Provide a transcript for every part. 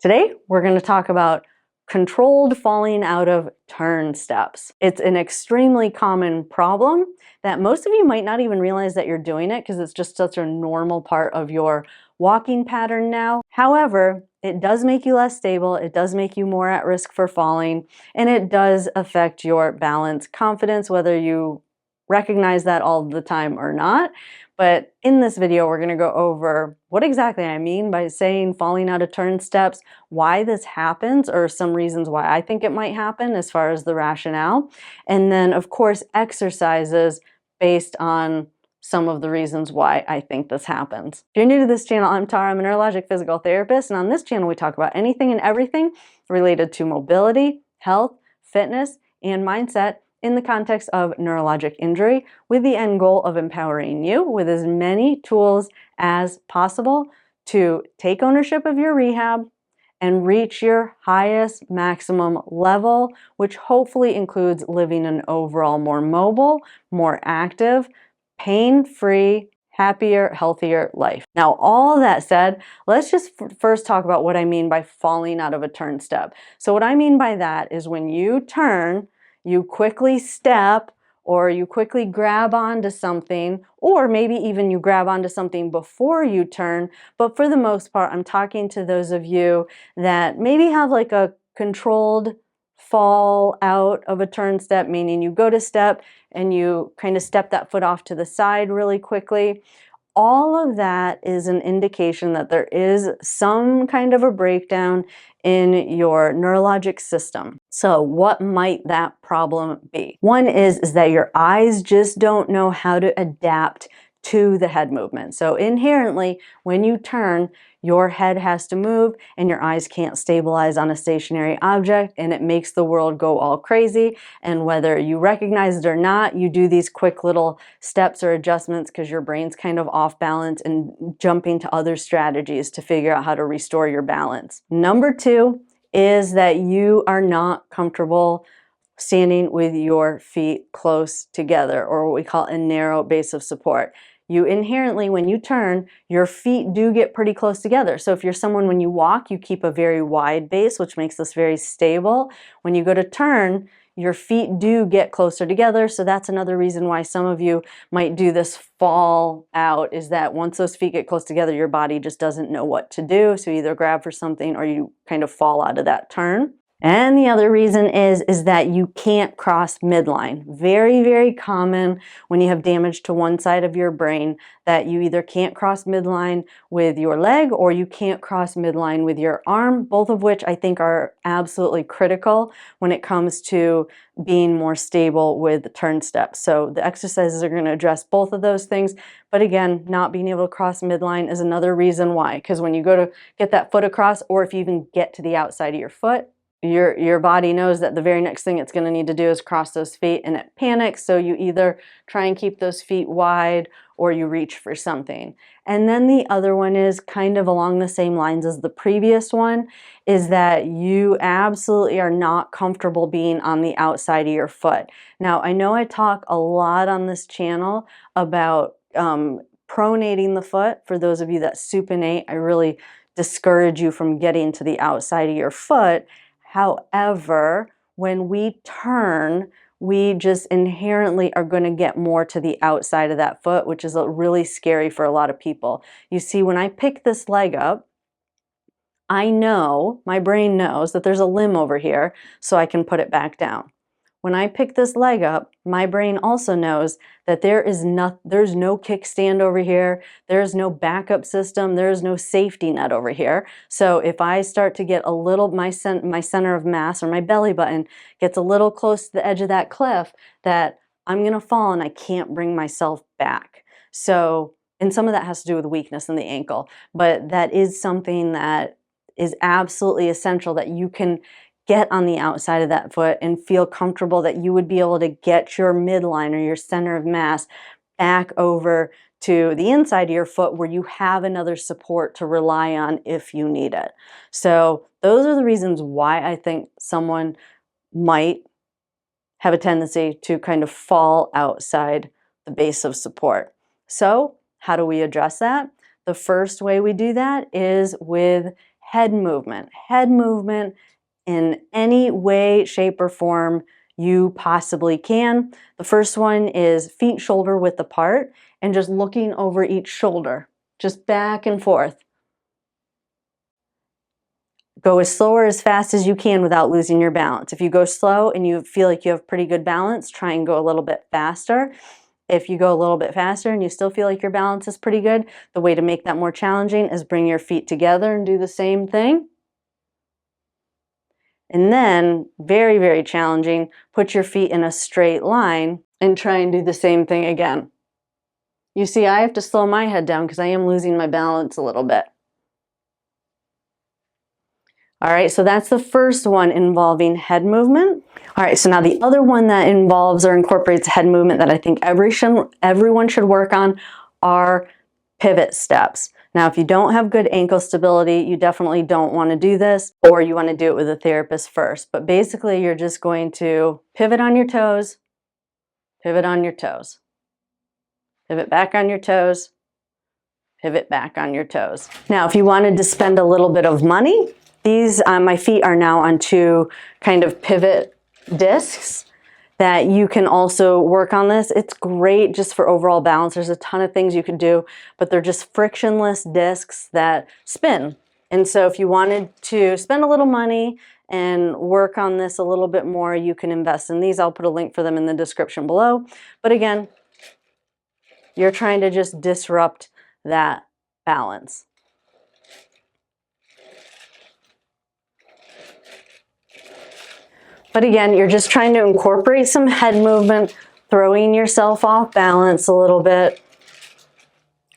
Today, we're going to talk about controlled falling out of turn steps. It's an extremely common problem that most of you might not even realize that you're doing it because it's just such a normal part of your walking pattern now. However, it does make you less stable, it does make you more at risk for falling, and it does affect your balance confidence, whether you recognize that all the time or not. But in this video, we're going to go over what exactly I mean by saying falling out of turn steps, why this happens, or some reasons why I think it might happen as far as the rationale. And then, of course, exercises based on some of the reasons why I think this happens. If you're new to this channel, I'm Tara. I'm a neurologic physical therapist. And on this channel, we talk about anything and everything related to mobility, health, fitness, and mindset in the context of neurologic injury, with the end goal of empowering you with as many tools as possible to take ownership of your rehab and reach your highest maximum level, which hopefully includes living an overall more mobile, more active, pain-free, happier, healthier life. Now, all that said, let's just first talk about what I mean by falling out of a turn step. So what I mean by that is when you turn, you quickly step, or you quickly grab onto something, or maybe even you grab onto something before you turn. But for the most part, I'm talking to those of you that maybe have like a controlled fall out of a turn step, meaning you go to step and you kind of step that foot off to the side really quickly. All of that is an indication that there is some kind of a breakdown in your neurologic system. So what might that problem be? One is that your eyes just don't know how to adapt to the head movement. So inherently, when you turn, your head has to move and your eyes can't stabilize on a stationary object, and it makes the world go all crazy. And whether you recognize it or not, you do these quick little steps or adjustments because your brain's kind of off balance and jumping to other strategies to figure out how to restore your balance. Number two is that you are not comfortable standing with your feet close together, or what we call a narrow base of support. You inherently, when you turn, your feet do get pretty close together. So if you're someone, when you walk, you keep a very wide base, which makes this very stable. When you go to turn, your feet do get closer together. So that's another reason why some of you might do this fall out, is that once those feet get close together, your body just doesn't know what to do. So you either grab for something or you kind of fall out of that turn. And the other reason is that you can't cross midline. Very, very common when you have damage to one side of your brain, that you either can't cross midline with your leg or you can't cross midline with your arm, both of which I think are absolutely critical when it comes to being more stable with turn steps. So the exercises are going to address both of those things. But again, not being able to cross midline is another reason why, because when you go to get that foot across, or if you even get to the outside of your foot, your body knows that the very next thing it's going to need to do is cross those feet, and it panics. So you either try and keep those feet wide or you reach for something. And then the other one is kind of along the same lines as the previous one, is that you absolutely are not comfortable being on the outside of your foot. Now, I know I talk a lot on this channel about pronating the foot. For those of you that supinate, I really discourage you from getting to the outside of your foot. However, when we turn, we just inherently are going to get more to the outside of that foot, which is really scary for a lot of people. You see, when I pick this leg up, I know, my brain knows that there's a limb over here, so I can put it back down. When I pick this leg up, my brain also knows that there's no kickstand over here, there's no backup system, there's no safety net over here. So if I start to get a little, my center of mass, or my belly button gets a little close to the edge of that cliff, that I'm gonna fall and I can't bring myself back. So, and some of that has to do with weakness in the ankle, but that is something that is absolutely essential, that you can get on the outside of that foot and feel comfortable that you would be able to get your midline, or your center of mass, back over to the inside of your foot where you have another support to rely on if you need it. So those are the reasons why I think someone might have a tendency to kind of fall outside the base of support. So how do we address that? The first way we do that is with head movement. Head movement in any way, shape, or form you possibly can. The first one is feet shoulder width apart and just looking over each shoulder, just back and forth. Go as slow or as fast as you can without losing your balance. If you go slow and you feel like you have pretty good balance, try and go a little bit faster. If you go a little bit faster and you still feel like your balance is pretty good, the way to make that more challenging is bring your feet together and do the same thing. And then, very, very challenging, put your feet in a straight line and try and do the same thing again. You see, I have to slow my head down because I am losing my balance a little bit. All right, so that's the first one involving head movement. All right, so now the other one that involves or incorporates head movement that I think everyone should work on are pivot steps. Now, if you don't have good ankle stability, you definitely don't want to do this, or you want to do it with a therapist first. But basically, you're just going to pivot on your toes, pivot on your toes, pivot back on your toes, pivot back on your toes. Now, if you wanted to spend a little bit of money, these, my feet are now on two kind of pivot discs that you can also work on this. It's great just for overall balance. There's a ton of things you could do, but they're just frictionless discs that spin. And so if you wanted to spend a little money and work on this a little bit more, you can invest in these. I'll put a link for them in the description below. But again, you're trying to just disrupt that balance. But again, you're just trying to incorporate some head movement, throwing yourself off balance a little bit,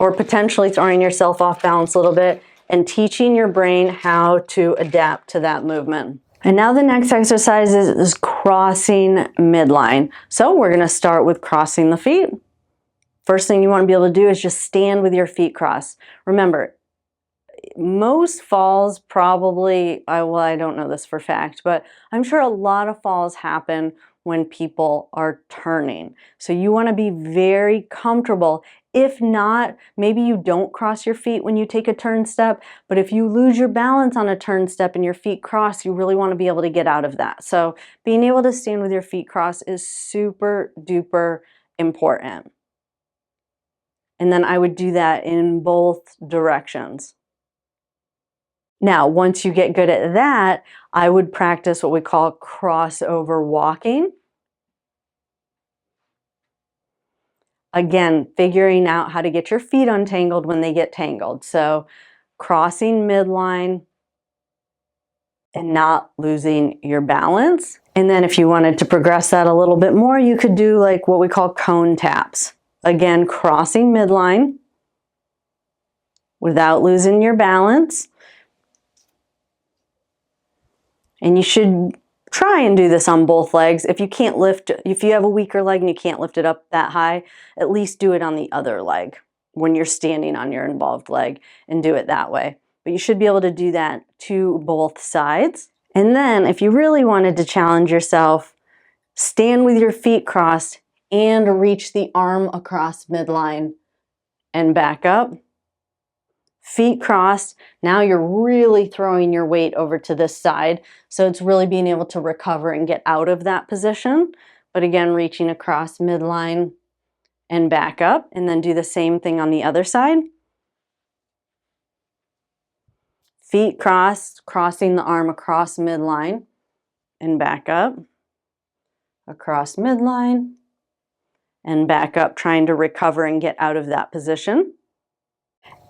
or potentially throwing yourself off balance a little bit, and teaching your brain how to adapt to that movement. And now the next exercise is crossing midline. So we're going to start with crossing the feet. First thing you want to be able to do is just stand with your feet crossed. Remember, most falls probably, well, I don't know this for a fact, but I'm sure a lot of falls happen when people are turning. So you want to be very comfortable. If not, maybe you don't cross your feet when you take a turn step, but if you lose your balance on a turn step and your feet cross, you really want to be able to get out of that. So being able to stand with your feet crossed is super duper important. And then I would do that in both directions. Now, once you get good at that, I would practice what we call crossover walking. Again, figuring out how to get your feet untangled when they get tangled. So crossing midline and not losing your balance. And then if you wanted to progress that a little bit more, you could do like what we call cone taps. Again, crossing midline without losing your balance. And you should try and do this on both legs. If you can't lift, if you have a weaker leg and you can't lift it up that high, at least do it on the other leg when you're standing on your involved leg and do it that way. But you should be able to do that to both sides. And then if you really wanted to challenge yourself, stand with your feet crossed and reach the arm across midline and back up. Feet crossed, now you're really throwing your weight over to this side. So it's really being able to recover and get out of that position. But again, reaching across midline and back up, and then do the same thing on the other side. Feet crossed, crossing the arm across midline and back up. Across midline and back up, trying to recover and get out of that position.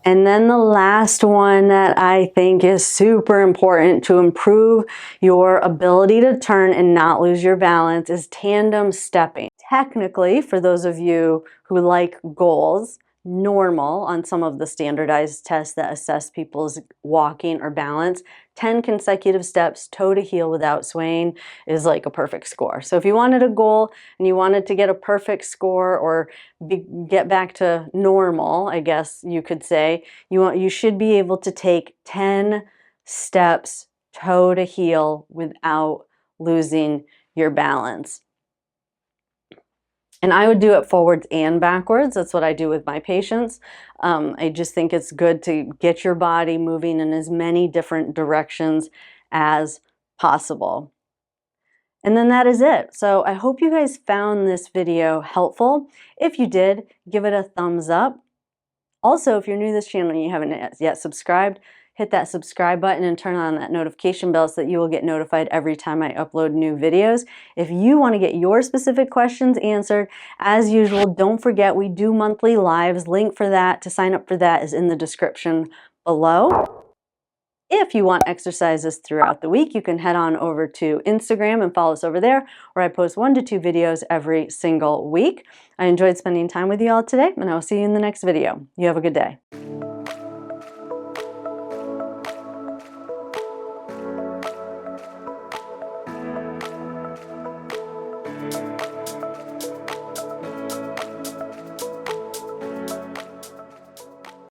And then the last one that I think is super important to improve your ability to turn and not lose your balance is tandem stepping. Technically, for those of you who like goals, normal on some of the standardized tests that assess people's walking or balance, 10 consecutive steps toe to heel without swaying is like a perfect score. So if you wanted a goal and you wanted to get a perfect score or get back to normal, I guess you could say, you should be able to take 10 steps toe to heel without losing your balance. And I would do it forwards and backwards. That's what I do with my patients. I just think it's good to get your body moving in as many different directions as possible. And then that is it. So I hope you guys found this video helpful. If you did, give it a thumbs up. Also, if you're new to this channel and you haven't yet subscribed, hit that subscribe button and turn on that notification bell so that you will get notified every time I upload new videos. If you want to get your specific questions answered, as usual, don't forget we do monthly lives. Link for that, to sign up for that, is in the description below. If you want exercises throughout the week, you can head on over to Instagram and follow us over there, where I post 1 to 2 videos every single week. I enjoyed spending time with you all today, and I will see you in the next video. You have a good day.